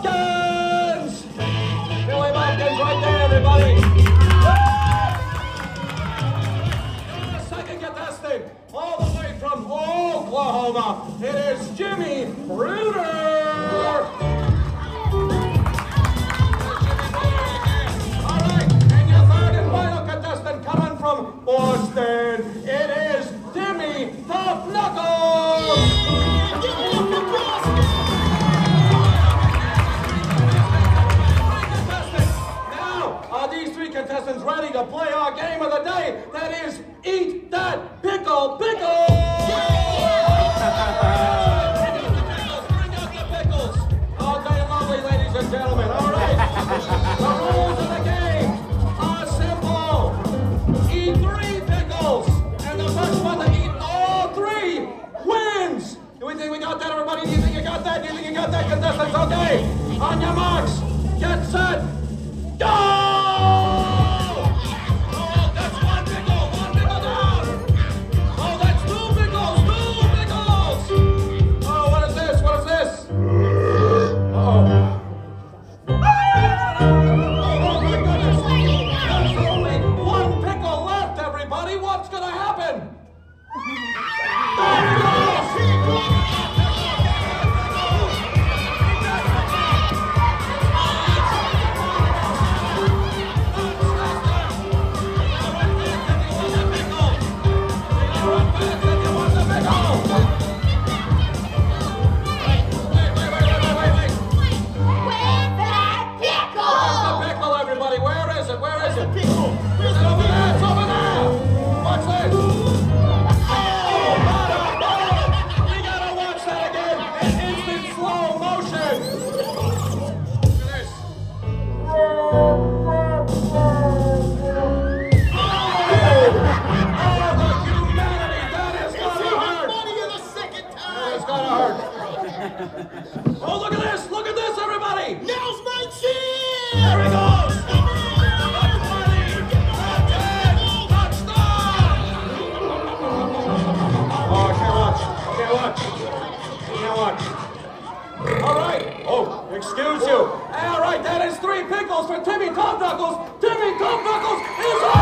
Bumpkins! Billy Bumpkins right there, everybody. Second contestant, all the way from Oklahoma, it is Jimmy Bruder. All right, and your third and final contestant coming from Boston, it is Timmy Tough Knuckles. Are these three contestants ready to play our game of the day? That is, eat that pickle, pickle! Bring out the pickles! Okay, lovely, ladies and gentlemen. All right. The rules of the game are simple. Eat 3 pickles, and the first one to eat all 3 wins. Do we think we got that, everybody? Do you think you got that? Do you think you got that, contestants? Okay. On your marks, get set, go! Oh, look at this! Look at this, everybody! Now's my chance! There he goes! Oh, I can't watch. All right. Oh, excuse you. All right, that is 3 pickles for Timmy Tough Knuckles. Timmy Tough Knuckles is on!